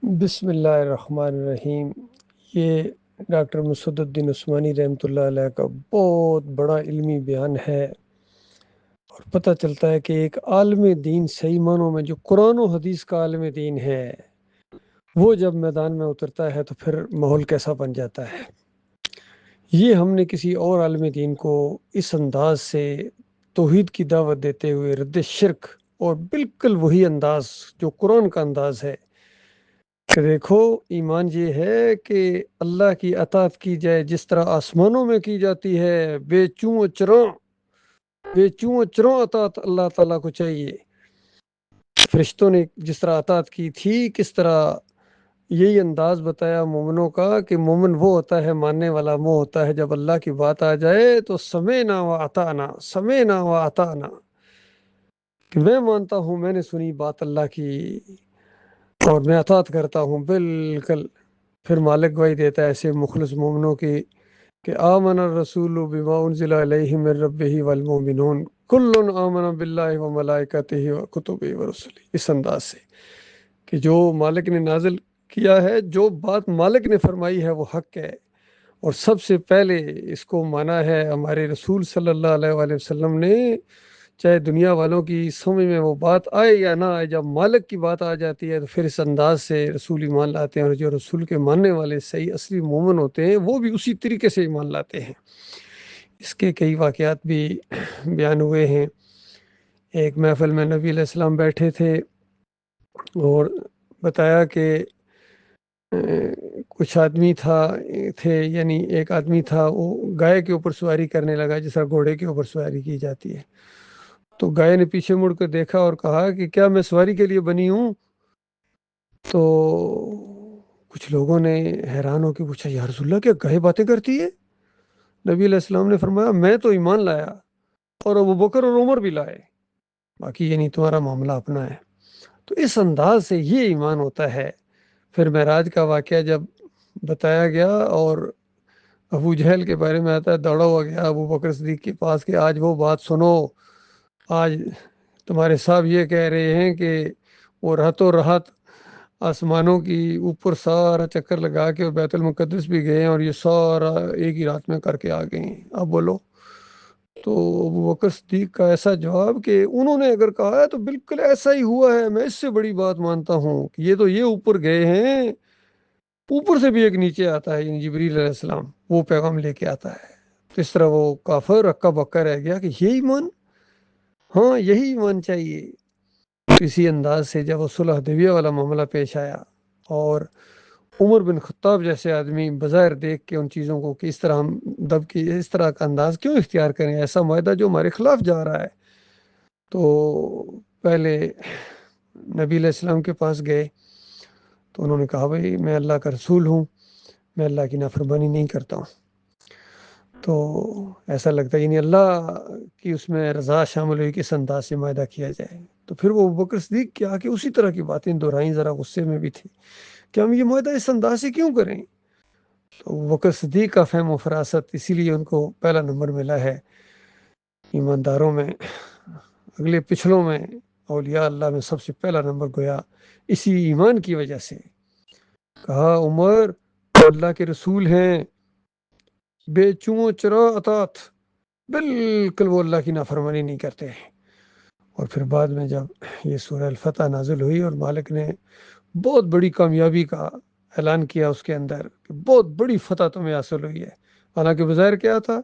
بسم اللہ الرحمن الرحیم۔ یہ ڈاکٹر مسعد الدین عثمانی رحمۃ اللہ علیہ کا بہت بڑا علمی بیان ہے، اور پتہ چلتا ہے کہ ایک عالم دین صحیح معنوں میں جو قرآن و حدیث کا عالم دین ہے، وہ جب میدان میں اترتا ہے تو پھر ماحول کیسا بن جاتا ہے۔ یہ ہم نے کسی اور عالم دین کو اس انداز سے توحید کی دعوت دیتے ہوئے رد شرک، اور بالکل وہی انداز جو قرآن کا انداز ہے کہ دیکھو ایمان یہ ہے کہ اللہ کی اطاعت کی جائے جس طرح آسمانوں میں کی جاتی ہے، بے چوں و چروں اطاعت اللہ تعالیٰ کو چاہیے۔ فرشتوں نے جس طرح اطاعت کی تھی، کس طرح یہی انداز بتایا مومنوں کا کہ مومن وہ ہوتا ہے، ماننے والا وہ ہوتا ہے جب اللہ کی بات آ جائے تو سمعنا و اطعنا، سمعنا و اطعنا، کہ میں مانتا ہوں، میں نے سنی بات اللہ کی اور میں اطاعت کرتا ہوں بالکل۔ پھر مالک گواہی دیتا ہے ایسے مخلص مومنوں کی کہ آمن الرسول بما انزل علیہ من ربہ والمؤمنون کل آمن باللہ وملائکتہ وکتبہ ورسلہ، اس انداز سے کہ جو مالک نے نازل کیا ہے، جو بات مالک نے فرمائی ہے وہ حق ہے، اور سب سے پہلے اس کو مانا ہے ہمارے رسول صلی اللہ علیہ وآلہ وسلم نے، چاہے دنیا والوں کی سمجھ میں وہ بات آئے یا نہ آئے، جب مالک کی بات آ جاتی ہے تو پھر اس انداز سے رسول ایمان لاتے ہیں، اور جو رسول کے ماننے والے صحیح اصلی مومن ہوتے ہیں وہ بھی اسی طریقے سے ایمان لاتے ہیں۔ اس کے کئی واقعات بھی بیان ہوئے ہیں۔ ایک محفل میں نبی علیہ السلام بیٹھے تھے اور بتایا کہ کچھ آدمی تھے، یعنی ایک آدمی تھا، وہ گائے کے اوپر سواری کرنے لگا جس طرح گھوڑے کے اوپر سواری کی جاتی ہے۔ تو گائے نے پیچھے مڑ کر دیکھا اور کہا کہ کیا میں سواری کے لیے بنی ہوں؟ تو کچھ لوگوں نے حیران ہو کے پوچھا، یا رسول اللہ، کیا گائے باتیں کرتی ہے؟ نبی علیہ السلام نے فرمایا، میں تو ایمان لایا اور ابو بکر اور عمر بھی لائے، باقی یعنی تمہارا معاملہ اپنا ہے۔ تو اس انداز سے یہ ایمان ہوتا ہے۔ پھر معراج کا واقعہ جب بتایا گیا اور ابو جہل کے بارے میں آتا ہے، دوڑا ہوا گیا ابو بکر صدیق کے پاس کہ آج وہ بات سنو، آج تمہارے صاحب یہ کہہ رہے ہیں کہ وہ راتوں رات آسمانوں کی اوپر سارا چکر لگا کے اور بیت المقدس بھی گئے ہیں، اور یہ سارا ایک ہی رات میں کر کے آ گئے ہیں، اب بولو۔ تو ابو بکر صدیق کا ایسا جواب کہ انہوں نے اگر کہا ہے تو بالکل ایسا ہی ہوا ہے، میں اس سے بڑی بات مانتا ہوں کہ یہ تو یہ اوپر گئے ہیں، اوپر سے بھی ایک نیچے آتا ہے، یعنی جبریل علیہ السلام، وہ پیغام لے کے آتا ہے۔ تو اس طرح وہ کافر اکا بکا رہ گیا کہ یہ ایمان، ہاں یہی ایمان چاہیے۔ تو اسی انداز سے جب وہ صلح حدیبیہ والا معاملہ پیش آیا، اور عمر بن خطاب جیسے آدمی بظاہر دیکھ کے ان چیزوں کو کہ اس طرح ہم دب کی اس طرح کا انداز کیوں اختیار کریں، ایسا معاہدہ جو ہمارے خلاف جا رہا ہے، تو پہلے نبی علیہ السلام کے پاس گئے تو انہوں نے کہا، بھائی میں اللہ کا رسول ہوں، میں اللہ کی نافرمانی نہیں کرتا ہوں۔ تو ایسا لگتا ہے یعنی اللہ کی اس میں رضا شامل ہوئی کہ اس انداز سے معاہدہ کیا جائے۔ تو پھر وہ ابوبکر صدیق کے آ کے اسی طرح کی باتیں دہرائیں، ذرا غصے میں بھی تھے کہ ہم یہ معاہدہ اس انداز سے کیوں کریں۔ تو ابوبکر صدیق کا فہم و فراست اسی لیے ان کو پہلا نمبر ملا ہے ایمانداروں میں، اگلے پچھلوں میں، اولیاء اللہ میں سب سے پہلا نمبر گویا اسی ایمان کی وجہ سے۔ کہا، عمر تو اللہ کے رسول ہیں، بے چوں چرا اطاعت، بالکل وہ اللہ کی نافرمانی نہیں کرتے۔ اور پھر بعد میں جب یہ سورہ الفتح نازل ہوئی اور مالک نے بہت بڑی کامیابی کا اعلان کیا اس کے اندر کہ بہت بڑی فتح تمہیں حاصل ہوئی ہے، حالانکہ بظاہر کیا تھا،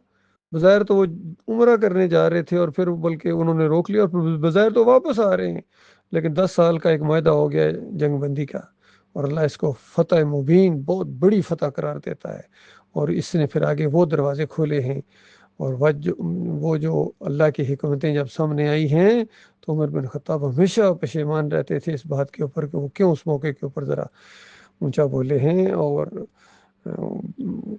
بظاہر تو وہ عمرہ کرنے جا رہے تھے، اور پھر بلکہ انہوں نے روک لیا، اور پھر بظاہر تو واپس آ رہے ہیں، لیکن 10 سال کا ایک معاہدہ ہو گیا جنگ بندی کا، اور اللہ اس کو فتح مبین، بہت بڑی فتح قرار دیتا ہے۔ اور اس نے پھر آگے وہ دروازے کھولے ہیں، اور وہ جو اللہ کی حکمتیں جب سامنے آئی ہیں تو عمر بن خطاب ہمیشہ پشیمان رہتے تھے اس بات کے اوپر کہ وہ کیوں اس موقع کے اوپر ذرا اونچا بولے ہیں، اور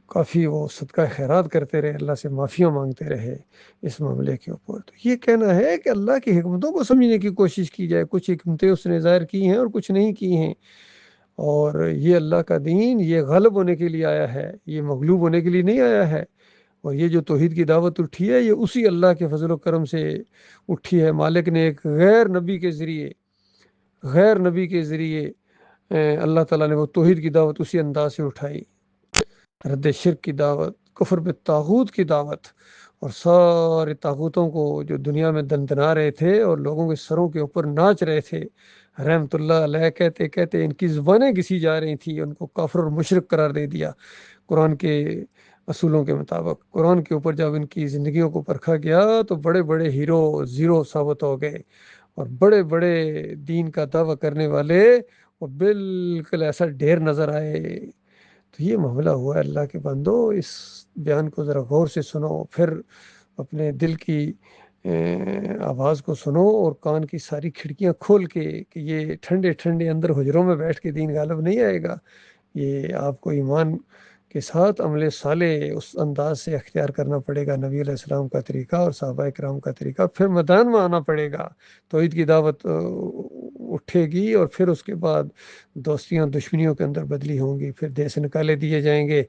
کافی وہ صدقہ خیرات کرتے رہے، اللہ سے معافیاں مانگتے رہے اس معاملے کے اوپر۔ تو یہ کہنا ہے کہ اللہ کی حکمتوں کو سمجھنے کی کوشش کی جائے، کچھ حکمتیں اس نے ظاہر کی ہیں اور کچھ نہیں کی ہیں، اور یہ اللہ کا دین یہ غالب ہونے کے لیے آیا ہے، یہ مغلوب ہونے کے لیے نہیں آیا ہے۔ اور یہ جو توحید کی دعوت اٹھی ہے، یہ اسی اللہ کے فضل و کرم سے اٹھی ہے۔ مالک نے ایک غیر نبی کے ذریعے اللہ تعالیٰ نے وہ توحید کی دعوت اسی انداز سے اٹھائی، رد شرک کی دعوت، کفر بالطاغوت کی دعوت، اور سارے طاغوتوں کو جو دنیا میں دندنا رہے تھے اور لوگوں کے سروں کے اوپر ناچ رہے تھے، رحمت اللہ علیہ کہتے کہتے ان کی زبانیں گھسی جا رہی تھی، ان کو کافر اور مشرک قرار دے دیا قرآن کے اصولوں کے مطابق۔ قرآن کے اوپر جب ان کی زندگیوں کو پرکھا گیا تو بڑے بڑے ہیرو زیرو ثابت ہو گئے، اور بڑے بڑے دین کا دعویٰ کرنے والے وہ بالکل ایسا ڈھیر نظر آئے۔ تو یہ معاملہ ہوا ہے اللہ کے بندو، اس بیان کو ذرا غور سے سنو، پھر اپنے دل کی آواز کو سنو، اور کان کی ساری کھڑکیاں کھول کے، کہ یہ ٹھنڈے ٹھنڈے اندر حجروں میں بیٹھ کے دین غالب نہیں آئے گا، یہ آپ کو ایمان کے ساتھ عمل صالح اس انداز سے اختیار کرنا پڑے گا، نبی علیہ السلام کا طریقہ اور صحابہ کرام کا طریقہ، پھر میدان میں آنا پڑے گا، توحید کی دعوت اٹھے گی، اور پھر اس کے بعد دوستیاں دشمنیوں کے اندر بدلی ہوں گی، پھر دیس نکالے دیے جائیں گے،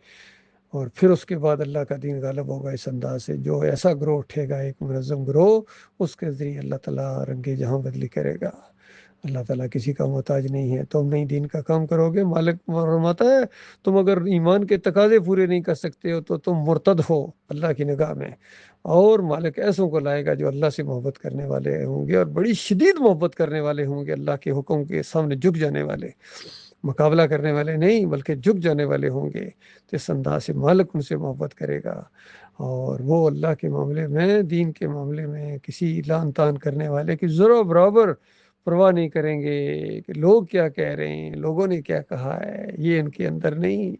اور پھر اس کے بعد اللہ کا دین غالب ہوگا اس انداز سے، جو ایسا گروہ اٹھے گا، ایک منظم گروہ، اس کے ذریعے اللہ تعالیٰ رنگ جہاں بدلی کرے گا۔ اللہ تعالیٰ کسی کا محتاج نہیں ہے، تم نہیں دین کا کام کرو گے، مالک فرماتا ہے تم اگر ایمان کے تقاضے پورے نہیں کر سکتے ہو تو تم مرتد ہو اللہ کی نگاہ میں، اور مالک ایسوں کو لائے گا جو اللہ سے محبت کرنے والے ہوں گے، اور بڑی شدید محبت کرنے والے ہوں گے، اللہ کے حکم کے سامنے جھک جانے والے، مقابلہ کرنے والے نہیں بلکہ جھک جانے والے ہوں گے۔ تو اس انداز سے مالک ان سے محبت کرے گا، اور وہ اللہ کے معاملے میں، دین کے معاملے میں کسی لان تان کرنے والے کی ذرا برابر پرواہ نہیں کریں گے کہ لوگ کیا کہہ رہے ہیں، لوگوں نے کیا کہا ہے، یہ ان کے اندر نہیں،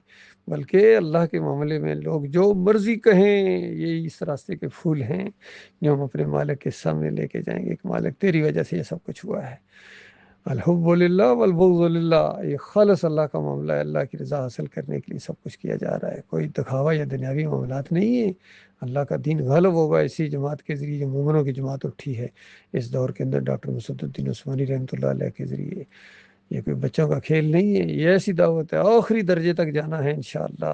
بلکہ اللہ کے معاملے میں لوگ جو مرضی کہیں، یہ اس راستے کے پھول ہیں جو ہم اپنے مالک کے سامنے لے کے جائیں گے کہ مالک تیری وجہ سے یہ سب کچھ ہوا ہے۔ الحب للہ والبغض للہ، یہ خالص اللہ کا معاملہ ہے، اللہ کی رضا حاصل کرنے کے لیے سب کچھ کیا جا رہا ہے، کوئی دکھاوا یا دنیاوی معاملات نہیں ہے۔ اللہ کا دین غالب ہوگا اسی جماعت کے ذریعے، جو مومنوں کی جماعت اٹھی ہے اس دور کے اندر، ڈاکٹر مسعود الدین عثمانی رحمۃ اللہ علیہ کے ذریعے۔ یہ کوئی بچوں کا کھیل نہیں ہے، یہ ایسی دعوت ہے آخری درجے تک جانا ہے انشاءاللہ۔